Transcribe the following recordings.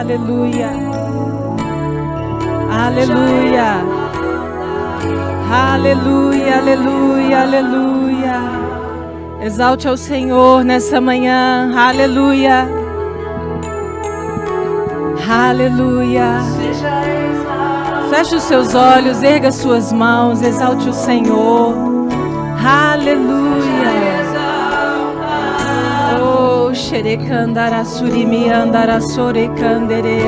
Aleluia. Aleluia. Aleluia, aleluia, aleluia. Exalte ao Senhor nessa manhã. Aleluia. Aleluia. Feche os seus olhos, erga suas mãos, exalte o Senhor. Aleluia. Oh, xerecandara surimi andara sorecandere.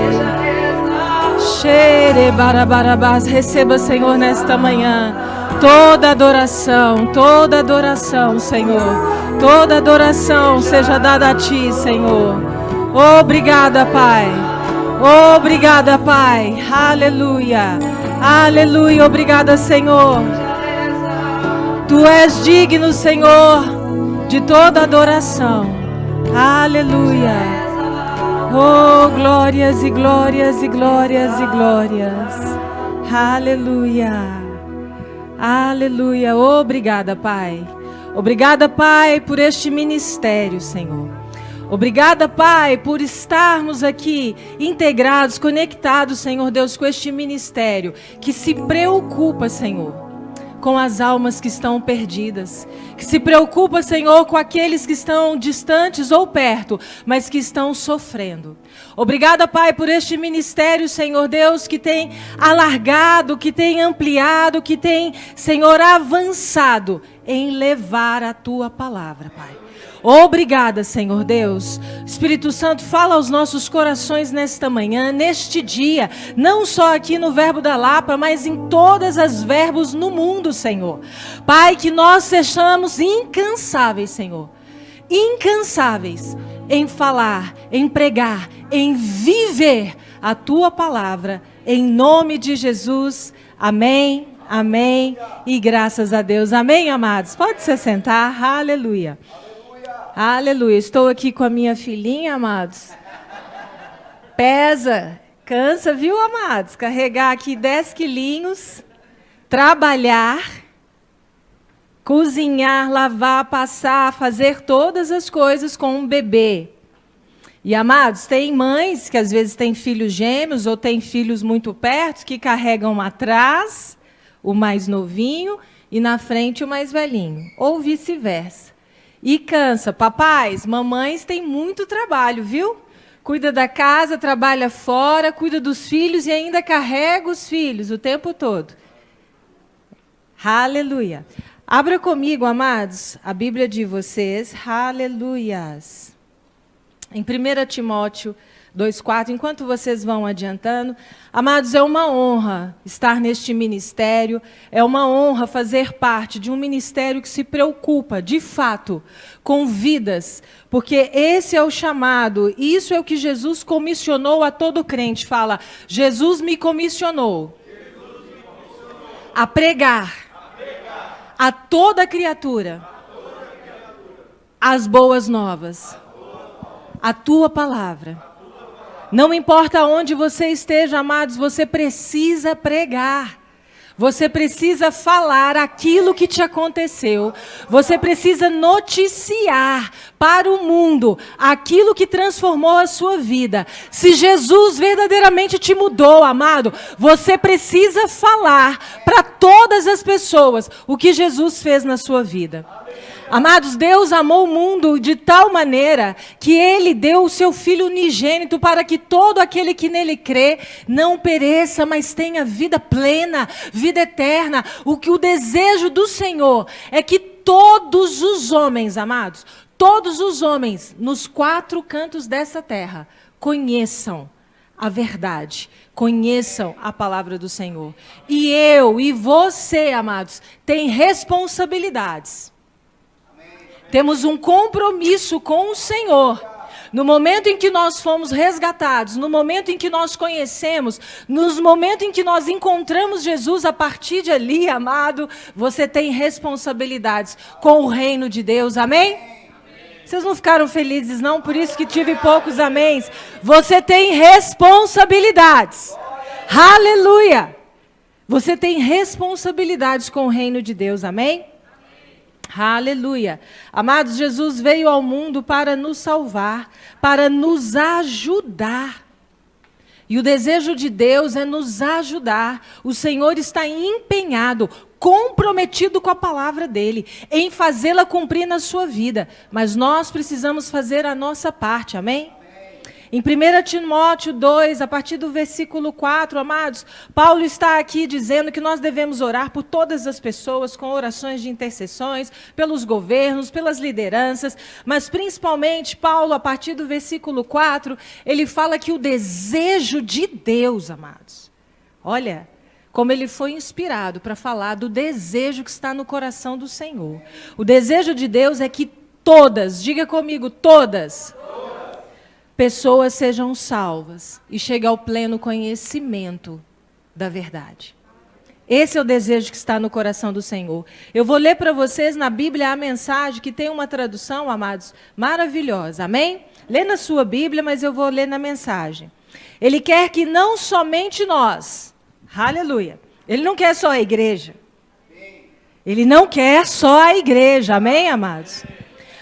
Xerebarabarabás. Receba, Senhor, nesta manhã toda adoração, Senhor. Toda adoração seja dada a Ti, Senhor. Obrigada, Pai. Obrigada, Pai. Aleluia. Aleluia. Obrigada, Senhor. Tu és digno, Senhor, de toda adoração. Aleluia. Oh, glórias e glórias e glórias e glórias. Aleluia. Aleluia. Obrigada, Pai. Obrigada, Pai, por este ministério, Senhor. Obrigada, Pai, por estarmos aqui integrados, conectados, Senhor Deus, com este ministério que se preocupa, Senhor, com as almas que estão perdidas, que se preocupa, Senhor, com aqueles que estão distantes ou perto, mas que estão sofrendo. Obrigada, Pai, por este ministério, Senhor Deus, que tem alargado, que tem ampliado, que tem, Senhor, avançado em levar a Tua palavra, Pai. Obrigada, Senhor Deus. Espírito Santo, fala aos nossos corações nesta manhã, neste dia, não só aqui no Verbo da Lapa, mas em todas as verbos no mundo, Senhor. Pai, que nós sejamos incansáveis, Senhor, incansáveis em falar, em pregar, em viver a Tua palavra, em nome de Jesus. Amém, amém e graças a Deus. Amém, amados? Pode se sentar. Aleluia. Aleluia. Estou aqui com a minha filhinha, amados. Pesa, cansa, viu, amados? Carregar aqui 10 quilinhos, trabalhar, cozinhar, lavar, passar, fazer todas as coisas com um bebê. E, amados, tem mães que às vezes têm filhos gêmeos ou têm filhos muito perto que carregam atrás o mais novinho e na frente o mais velhinho, ou vice-versa. E cansa. Papais, mamães têm muito trabalho, viu? Cuida da casa, trabalha fora, cuida dos filhos e ainda carrega os filhos o tempo todo. Aleluia. Abra comigo, amados, a Bíblia de vocês. Aleluias. Em 1 Timóteo 2,4, enquanto vocês vão adiantando, amados, é uma honra estar neste ministério, é uma honra fazer parte de um ministério que se preocupa, de fato, com vidas, porque esse é o chamado, isso é o que Jesus comissionou a todo crente. Fala, Jesus me comissionou a pregar a toda criatura as boas novas, a Tua palavra. Não importa onde você esteja, amados, você precisa pregar. Você precisa falar aquilo que te aconteceu. Você precisa noticiar para o mundo aquilo que transformou a sua vida. Se Jesus verdadeiramente te mudou, amado, você precisa falar para todas as pessoas o que Jesus fez na sua vida. Amados, Deus amou o mundo de tal maneira que Ele deu o Seu Filho unigênito para que todo aquele que nele crê não pereça, mas tenha vida plena, vida eterna. O desejo do Senhor é que todos os homens, amados, todos os homens nos 4 cantos dessa terra conheçam a verdade, conheçam a palavra do Senhor. E eu e você, amados, tem responsabilidades. Temos um compromisso com o Senhor. No momento em que nós fomos resgatados, no momento em que nós conhecemos, no momento em que nós encontramos Jesus, a partir de ali, amado, você tem responsabilidades com o reino de Deus. Amém? Vocês não ficaram felizes, não? Por isso que tive poucos améns. Você tem responsabilidades. Aleluia! Você tem responsabilidades com o reino de Deus. Amém? Aleluia. Amados, Jesus veio ao mundo para nos salvar, para nos ajudar. E o desejo de Deus é nos ajudar. O Senhor está empenhado, comprometido com a palavra dele, em fazê-la cumprir na sua vida. Mas nós precisamos fazer a nossa parte, amém? Em 1 Timóteo 2, a partir do versículo 4, amados, Paulo está aqui dizendo que nós devemos orar por todas as pessoas, com orações de intercessões, pelos governos, pelas lideranças, mas principalmente, Paulo, a partir do versículo 4, ele fala que o desejo de Deus, amados, olha, como ele foi inspirado para falar do desejo que está no coração do Senhor. O desejo de Deus é que todas, diga comigo, todas, pessoas sejam salvas e cheguem ao pleno conhecimento da verdade. Esse é o desejo que está no coração do Senhor. Eu vou ler para vocês na Bíblia a mensagem, que tem uma tradução, amados, maravilhosa. Amém? Lê na sua Bíblia, mas eu vou ler na mensagem. Ele quer que não somente nós, aleluia, ele não quer só a igreja. Ele não quer só a igreja, amém, amados?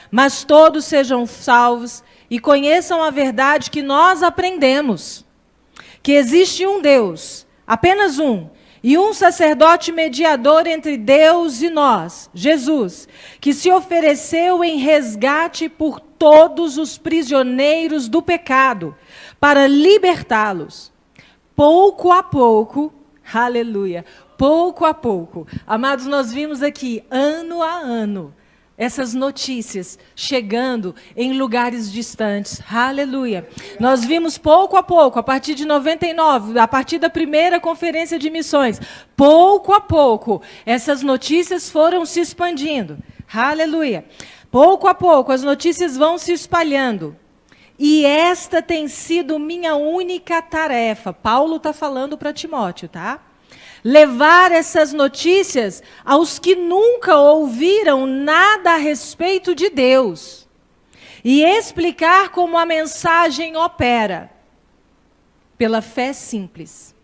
Mas todos sejam salvos e conheçam a verdade que nós aprendemos, que existe um Deus, apenas um, e um sacerdote mediador entre Deus e nós, Jesus, que se ofereceu em resgate por todos os prisioneiros do pecado, para libertá-los, pouco a pouco, aleluia, pouco a pouco. Amados, nós vimos aqui, ano a ano, essas notícias chegando em lugares distantes. Aleluia. Nós vimos pouco a pouco, a partir de 99, a partir da primeira conferência de missões, pouco a pouco, essas notícias foram se expandindo. Aleluia. Pouco a pouco, as notícias vão se espalhando. E esta tem sido minha única tarefa. Paulo está falando para Timóteo, tá? Levar essas notícias aos que nunca ouviram nada a respeito de Deus. E explicar como a mensagem opera. Pela fé simples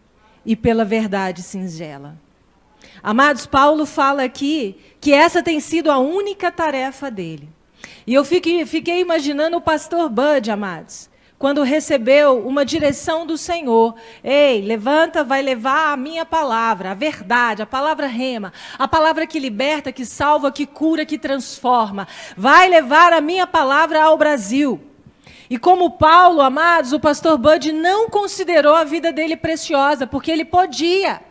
e pela verdade singela. Amados, Paulo fala aqui que essa tem sido a única tarefa dele. E eu fiquei imaginando o pastor Bud, amados, quando recebeu uma direção do Senhor. Ei, levanta, vai levar a minha palavra, a verdade, a palavra rema, a palavra que liberta, que salva, que cura, que transforma. Vai levar a minha palavra ao Brasil. E como Paulo, amados, o pastor Bud não considerou a vida dele preciosa, porque ele podia.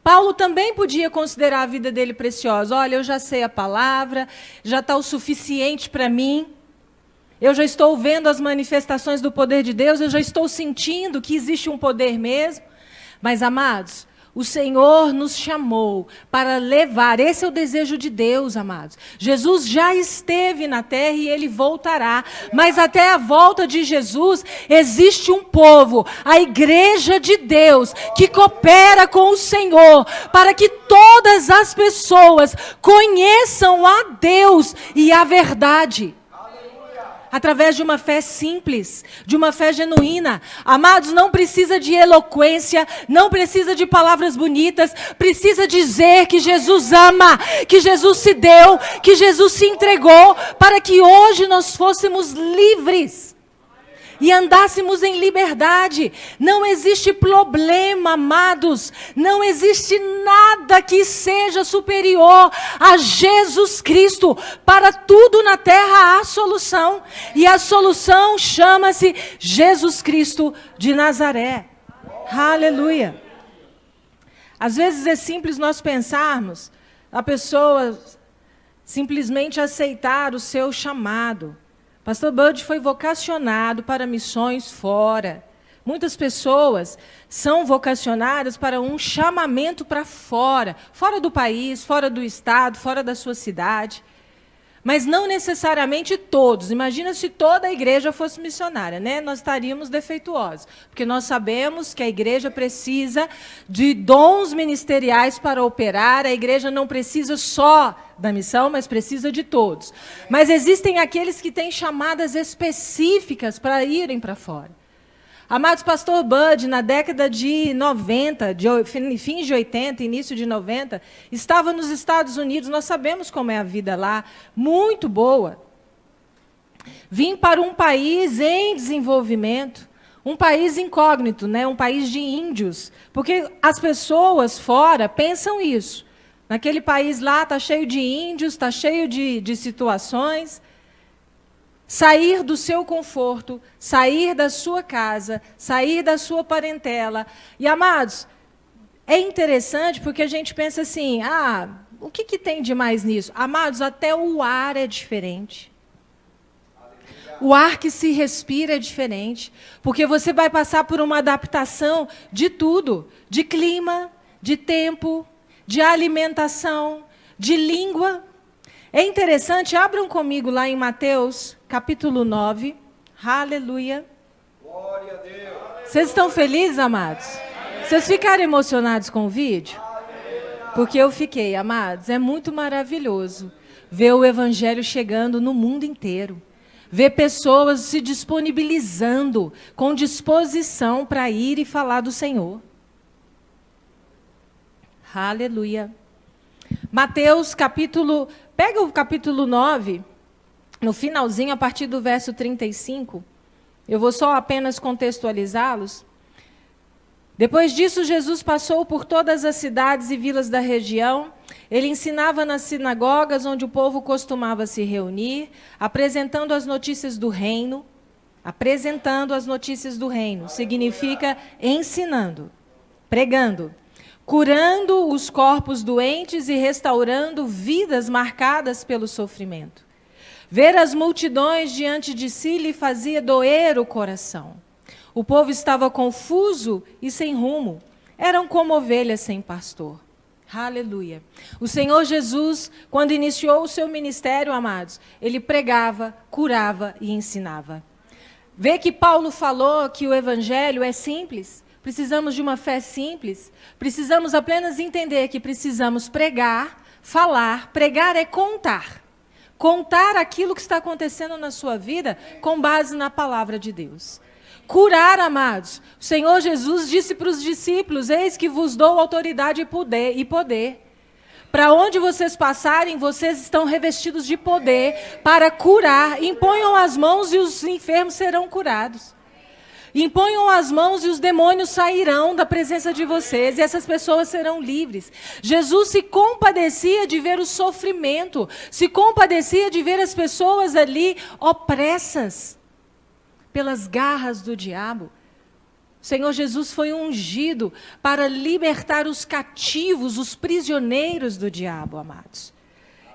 Paulo também podia considerar a vida dele preciosa. Olha, eu já sei a palavra, já está o suficiente para mim. Eu já estou vendo as manifestações do poder de Deus, eu já estou sentindo que existe um poder mesmo. Mas, amados, o Senhor nos chamou para levar, esse é o desejo de Deus, amados. Jesus já esteve na terra e ele voltará. Mas até a volta de Jesus, existe um povo, a igreja de Deus, que coopera com o Senhor, para que todas as pessoas conheçam a Deus e a verdade. Através de uma fé simples, de uma fé genuína. Amados, não precisa de eloquência, não precisa de palavras bonitas, precisa dizer que Jesus ama, que Jesus se deu, que Jesus se entregou, para que hoje nós fôssemos livres e andássemos em liberdade. Não existe problema, amados, não existe nada que seja superior a Jesus Cristo. Para tudo na terra há solução, e a solução chama-se Jesus Cristo de Nazaré. Aleluia. Às vezes é simples nós pensarmos a pessoa simplesmente aceitar o seu chamado. Pastor Bud foi vocacionado para missões fora. Muitas pessoas são vocacionadas para um chamamento para fora. Fora do país, fora do estado, fora da sua cidade. Mas não necessariamente todos. Imagina se toda a igreja fosse missionária, né? Nós estaríamos defeituosos. Porque nós sabemos que a igreja precisa de dons ministeriais para operar. A igreja não precisa só da missão, mas precisa de todos. Mas existem aqueles que têm chamadas específicas para irem para fora. Amados, pastor Bud, na década de 90, fins de 80, início de 90, estava nos Estados Unidos. Nós sabemos como é a vida lá, muito boa. Vim para um país em desenvolvimento, um país incógnito, né? Um país de índios. Porque as pessoas fora pensam isso. Naquele país lá está cheio de índios, está cheio de situações. Sair do seu conforto, sair da sua casa, sair da sua parentela. E, amados, é interessante porque a gente pensa assim, o que tem de mais nisso? Amados, até o ar é diferente. O ar que se respira é diferente, porque você vai passar por uma adaptação de tudo, de clima, de tempo, de alimentação, de língua. É interessante, abram comigo lá em Mateus, capítulo 9. Aleluia. Glória a Deus. Vocês estão felizes, amados? Vocês ficaram emocionados com o vídeo? Porque eu fiquei, amados. É muito maravilhoso ver o evangelho chegando no mundo inteiro. Ver pessoas se disponibilizando, com disposição para ir e falar do Senhor. Aleluia. Mateus, pega o capítulo 9, no finalzinho, a partir do verso 35. Eu vou só apenas contextualizá-los. Depois disso, Jesus passou por todas as cidades e vilas da região. Ele ensinava nas sinagogas onde o povo costumava se reunir, apresentando as notícias do reino. Apresentando as notícias do reino significa ensinando, pregando, curando os corpos doentes e restaurando vidas marcadas pelo sofrimento. Ver as multidões diante de si lhe fazia doer o coração. O povo estava confuso e sem rumo. Eram como ovelhas sem pastor. Aleluia. O Senhor Jesus, quando iniciou o seu ministério, amados, ele pregava, curava e ensinava. Vê que Paulo falou que o evangelho é simples. Precisamos de uma fé simples. Precisamos apenas entender que precisamos pregar, falar. Pregar é contar. Contar aquilo que está acontecendo na sua vida com base na palavra de Deus. Curar, amados. O Senhor Jesus disse para os discípulos, eis que vos dou autoridade e poder. Para onde vocês passarem, vocês estão revestidos de poder para curar. Imponham as mãos e os enfermos serão curados. Imponham as mãos e os demônios sairão da presença de vocês e essas pessoas serão livres. Jesus se compadecia de ver o sofrimento, se compadecia de ver as pessoas ali opressas pelas garras do diabo. O Senhor Jesus foi ungido para libertar os cativos, os prisioneiros do diabo, amados.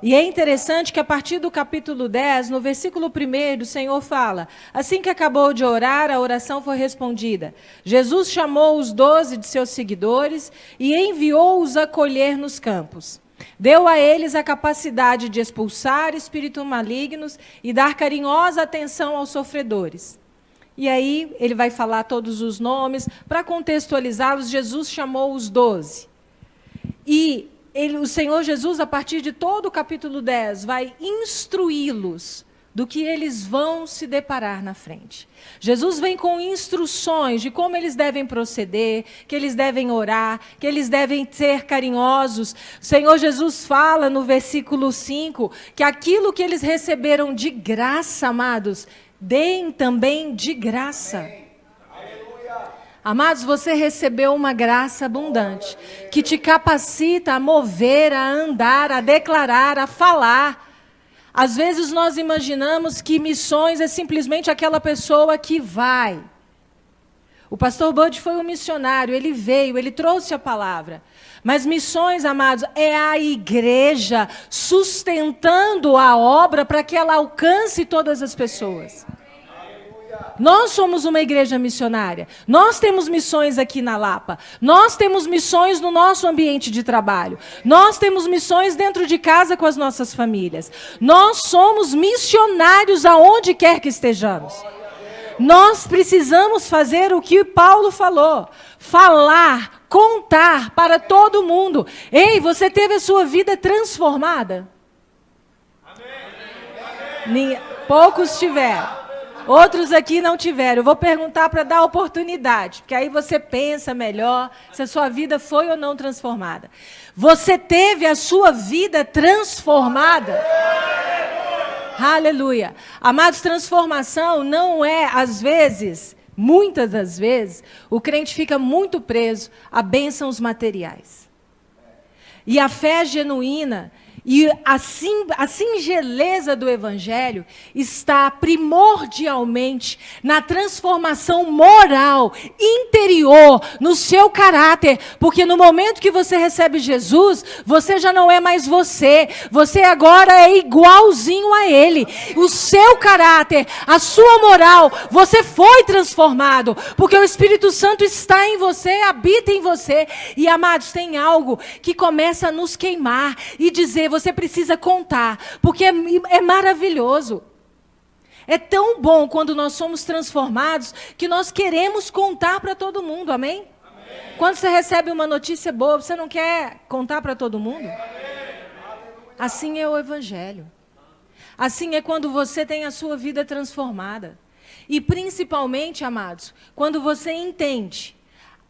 E é interessante que a partir do capítulo 10, no versículo 1, o Senhor fala, assim que acabou de orar, a oração foi respondida. Jesus chamou os 12 de seus seguidores e enviou-os a colher nos campos. Deu a eles a capacidade de expulsar espíritos malignos e dar carinhosa atenção aos sofredores. E aí ele vai falar todos os nomes. Para contextualizá-los, Jesus chamou os 12. E o Senhor Jesus, a partir de todo o capítulo 10, vai instruí-los do que eles vão se deparar na frente. Jesus vem com instruções de como eles devem proceder, que eles devem orar, que eles devem ser carinhosos. O Senhor Jesus fala no versículo 5 que aquilo que eles receberam de graça, amados, deem também de graça. Amados, você recebeu uma graça abundante, que te capacita a mover, a andar, a declarar, a falar. Às vezes nós imaginamos que missões é simplesmente aquela pessoa que vai. O pastor Bud foi um missionário, ele veio, ele trouxe a palavra. Mas missões, amados, é a igreja sustentando a obra para que ela alcance todas as pessoas. Nós somos uma igreja missionária. Nós temos missões aqui na Lapa. Nós temos missões no nosso ambiente de trabalho. Nós temos missões dentro de casa com as nossas famílias. Nós somos missionários aonde quer que estejamos. Nós precisamos fazer o que Paulo falou. Falar, contar para todo mundo. Ei, você teve a sua vida transformada? Poucos tiveram. Outros aqui não tiveram. Eu vou perguntar para dar oportunidade, porque aí você pensa melhor se a sua vida foi ou não transformada. Você teve a sua vida transformada? Aleluia. Amados, transformação não é, às vezes, muitas das vezes, o crente fica muito preso a bênçãos materiais. E a fé genuína e a singeleza do Evangelho está primordialmente na transformação moral, interior, no seu caráter. Porque no momento que você recebe Jesus, você já não é mais você. Você agora é igualzinho a Ele. O seu caráter, a sua moral, você foi transformado. Porque o Espírito Santo está em você, habita em você. E, amados, tem algo que começa a nos queimar e dizer, você precisa contar, porque é maravilhoso. É tão bom quando nós somos transformados que nós queremos contar para todo mundo, amém? Amém? Quando você recebe uma notícia boa, você não quer contar para todo mundo? Amém. Assim é o Evangelho. Assim é quando você tem a sua vida transformada. E principalmente, amados, quando você entende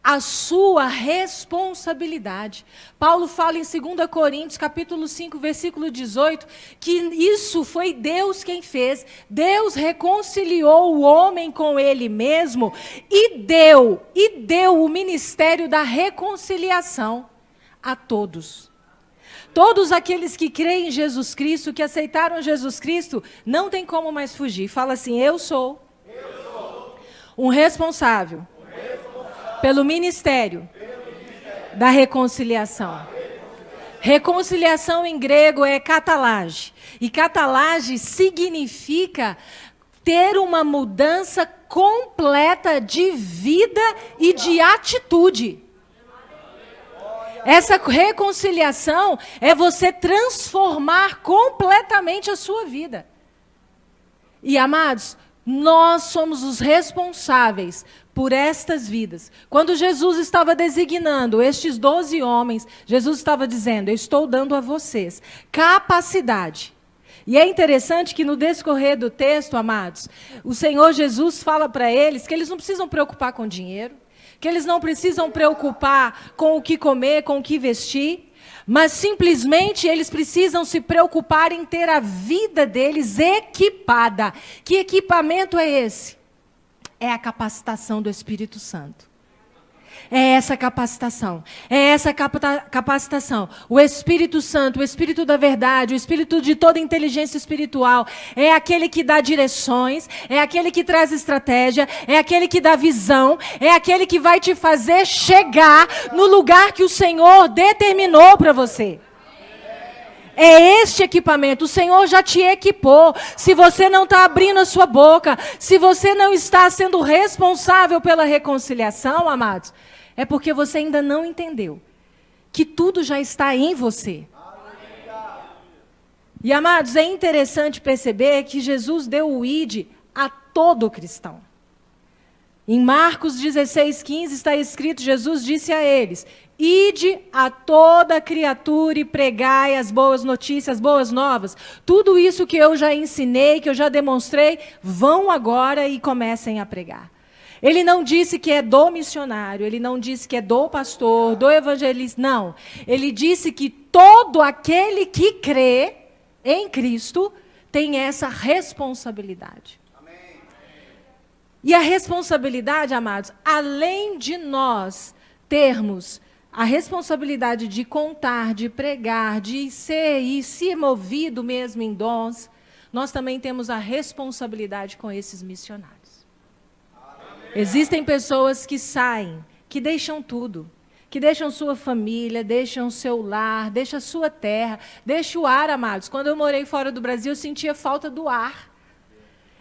a sua responsabilidade. Paulo fala em 2 Coríntios, capítulo 5, versículo 18, que isso foi Deus quem fez. Deus reconciliou o homem com ele mesmo e deu o ministério da reconciliação a todos. Todos aqueles que creem em Jesus Cristo, que aceitaram Jesus Cristo, não tem como mais fugir. Fala assim, eu sou um responsável pelo ministério da reconciliação. Reconciliação em grego é katalage. E katalage significa ter uma mudança completa de vida e de atitude. Essa reconciliação é você transformar completamente a sua vida. E, amados, nós somos os responsáveis por estas vidas. Quando Jesus estava designando estes 12 homens, Jesus estava dizendo, eu estou dando a vocês capacidade. E é interessante que no decorrer do texto, amados, o Senhor Jesus fala para eles que eles não precisam preocupar com dinheiro, que eles não precisam preocupar com o que comer, com o que vestir, mas simplesmente eles precisam se preocupar em ter a vida deles equipada. Que equipamento é esse? É a capacitação do Espírito Santo. É essa capacitação. É essa capacitação. O Espírito Santo, o Espírito da verdade, o Espírito de toda inteligência espiritual, é aquele que dá direções, é aquele que traz estratégia, é aquele que dá visão, é aquele que vai te fazer chegar no lugar que o Senhor determinou para você. É este equipamento, o Senhor já te equipou. Se você não está abrindo a sua boca, se você não está sendo responsável pela reconciliação, amados, é porque você ainda não entendeu que tudo já está em você. E, amados, é interessante perceber que Jesus deu o ID a todo cristão. Em Marcos 16:15 está escrito, Jesus disse a eles, ide a toda criatura e pregai as boas notícias, as boas novas. Tudo isso que eu já ensinei, que eu já demonstrei, vão agora e comecem a pregar. Ele não disse que é do missionário, ele não disse que é do pastor, do evangelista, não. Ele disse que todo aquele que crê em Cristo tem essa responsabilidade. E a responsabilidade, amados, além de nós termos a responsabilidade de contar, de pregar, de ser e ser movido mesmo em dons, nós também temos a responsabilidade com esses missionários. Amém. Existem pessoas que saem, que deixam tudo, que deixam sua família, deixam seu lar, deixam sua terra, deixam o ar, amados. Quando eu morei fora do Brasil, eu sentia falta do ar.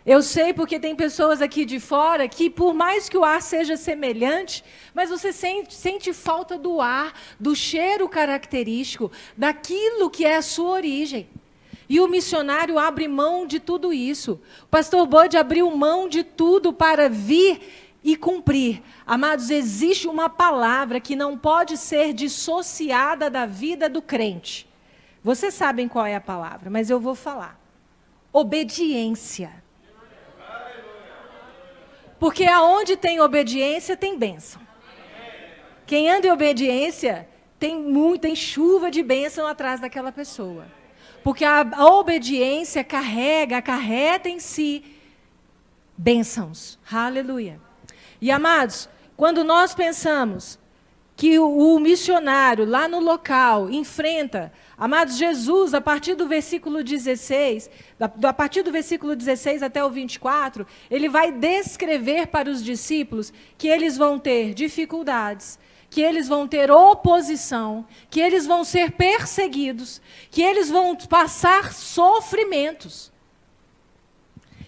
Eu sei porque tem pessoas aqui de fora que, por mais que o ar seja semelhante, mas você sente falta do ar, do cheiro característico, daquilo que é a sua origem. E o missionário abre mão de tudo isso. O pastor Bud abriu mão de tudo para vir e cumprir. Amados, existe uma palavra que não pode ser dissociada da vida do crente. Vocês sabem qual é a palavra, mas eu vou falar. Obediência. Porque aonde tem obediência, tem bênção. Quem anda em obediência, tem chuva de bênção atrás daquela pessoa. Porque a obediência acarreta em si bênçãos. Aleluia. E, amados, quando nós pensamos que o missionário lá no local enfrenta, amados, Jesus, a partir do versículo 16, a partir do versículo 16 até o 24, ele vai descrever para os discípulos que eles vão ter dificuldades, que eles vão ter oposição, que eles vão ser perseguidos, que eles vão passar sofrimentos.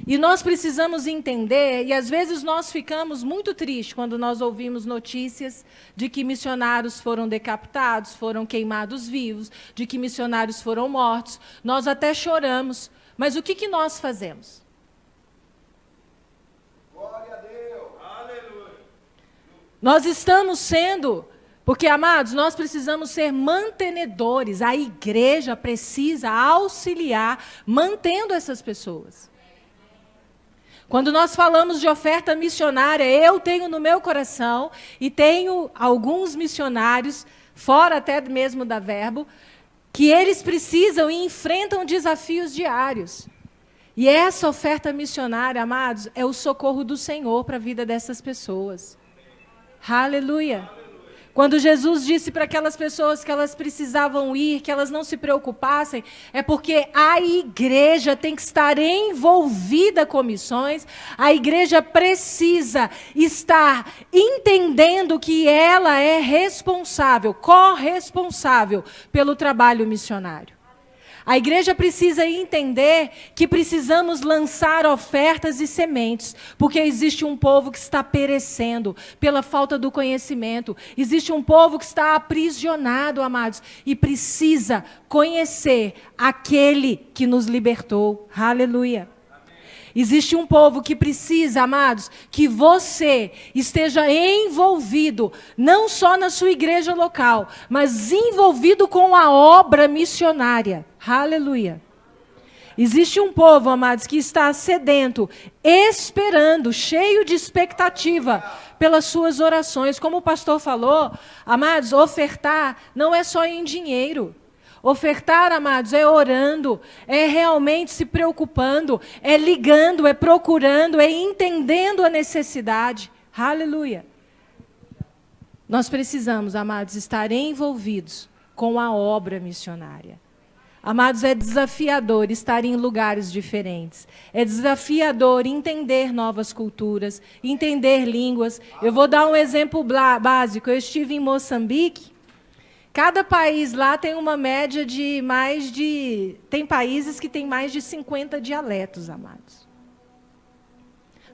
E nós precisamos entender, e às vezes nós ficamos muito tristes quando nós ouvimos notícias de que missionários foram decapitados, foram queimados vivos, de que missionários foram mortos. Nós até choramos, mas o que nós fazemos? Glória a Deus. Aleluia. Nós estamos sendo, porque, amados, nós precisamos ser mantenedores. A igreja precisa auxiliar, mantendo essas pessoas. Quando nós falamos de oferta missionária, eu tenho no meu coração, e tenho alguns missionários, fora até mesmo da Verbo, que eles precisam e enfrentam desafios diários. E essa oferta missionária, amados, é o socorro do Senhor para a vida dessas pessoas. Aleluia. Quando Jesus disse para aquelas pessoas que elas precisavam ir, que elas não se preocupassem, é porque a igreja tem que estar envolvida com missões, a igreja precisa estar entendendo que ela é responsável, corresponsável pelo trabalho missionário. A igreja precisa entender que precisamos lançar ofertas e sementes, porque existe um povo que está perecendo pela falta do conhecimento. Existe um povo que está aprisionado, amados, e precisa conhecer aquele que nos libertou. Aleluia. Existe um povo que precisa, amados, que você esteja envolvido, não só na sua igreja local, mas envolvido com a obra missionária. Aleluia. Existe um povo, amados, que está sedento, esperando, cheio de expectativa pelas suas orações. Como o pastor falou, amados, ofertar não é só em dinheiro. Ofertar, amados, é orando, é realmente se preocupando, é ligando, é procurando, é entendendo a necessidade. Aleluia. Nós precisamos, amados, estar envolvidos com a obra missionária. Amados, é desafiador estar em lugares diferentes. É desafiador entender novas culturas, entender línguas. Eu vou dar um exemplo básico. Eu estive em Moçambique. Cada país lá tem uma média de Tem países que têm mais de 50 dialetos, amados.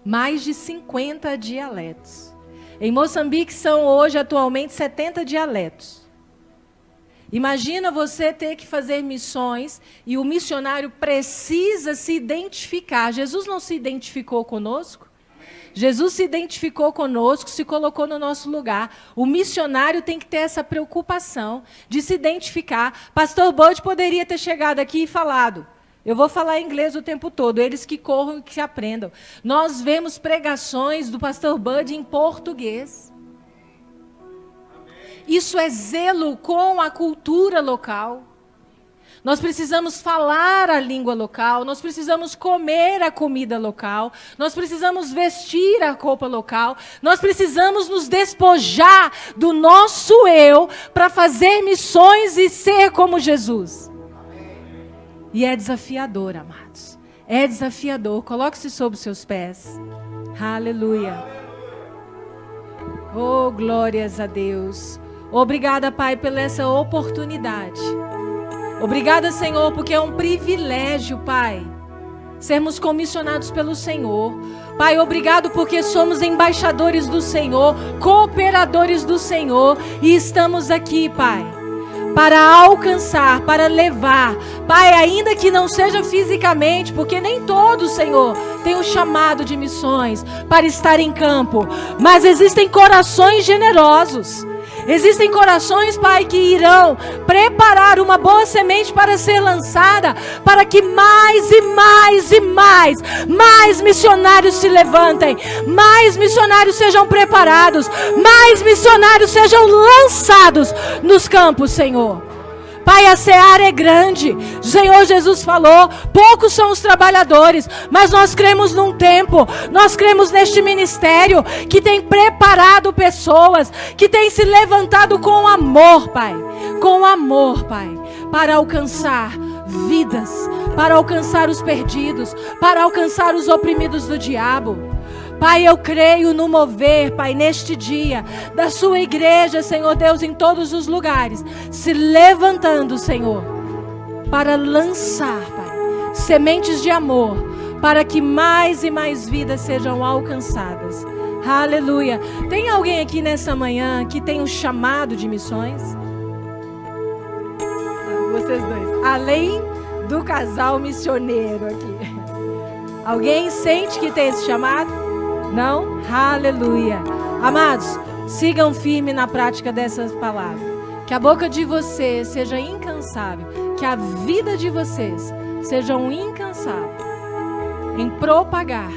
Mais de 50 dialetos. Em Moçambique são hoje, atualmente, 70 dialetos. Imagina você ter que fazer missões e o missionário precisa se identificar. Jesus não se identificou conosco? Jesus se identificou conosco, se colocou no nosso lugar. O missionário tem que ter essa preocupação de se identificar. Pastor Bud poderia ter chegado aqui e falado: eu vou falar inglês o tempo todo, eles que corram e que aprendam. Nós vemos pregações do pastor Bud em português. Isso é zelo com a cultura local. Nós precisamos falar a língua local, nós precisamos comer a comida local, nós precisamos vestir a roupa local, nós precisamos nos despojar do nosso eu para fazer missões e ser como Jesus. E é desafiador, amados. É desafiador. Coloque-se sobre os seus pés. Aleluia. Oh, glórias a Deus. Obrigada, Pai, pela essa oportunidade. Obrigada, Senhor, porque é um privilégio, Pai, sermos comissionados pelo Senhor. Pai, obrigado porque somos embaixadores do Senhor, cooperadores do Senhor, e estamos aqui, Pai, para alcançar, para levar. Pai, ainda que não seja fisicamente, porque nem todos, Senhor, têm o chamado de missões para estar em campo, mas existem corações generosos. Existem corações, Pai, que irão preparar uma boa semente para ser lançada, para que mais e mais e mais missionários se levantem, mais missionários sejam preparados, mais missionários sejam lançados nos campos, Senhor. Pai, a seara é grande. O Senhor Jesus falou, poucos são os trabalhadores, mas nós cremos num tempo, nós cremos neste ministério que tem preparado pessoas, que tem se levantado com amor, Pai, para alcançar vidas, para alcançar os perdidos, para alcançar os oprimidos do diabo. Pai, eu creio no mover, Pai, neste dia, da sua igreja, Senhor Deus, em todos os lugares, se levantando, Senhor, para lançar, Pai, sementes de amor, para que mais e mais vidas sejam alcançadas. Aleluia. Tem alguém aqui nessa manhã que tem um chamado de missões? Vocês dois, além do casal missioneiro aqui. Alguém sente que tem esse chamado? Não? Aleluia. Amados, sigam firme na prática dessas palavras. Que a boca de vocês seja incansável. Que a vida de vocês seja incansável em propagar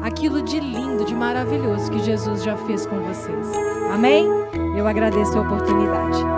aquilo de lindo, de maravilhoso que Jesus já fez com vocês. Amém? Eu agradeço a oportunidade.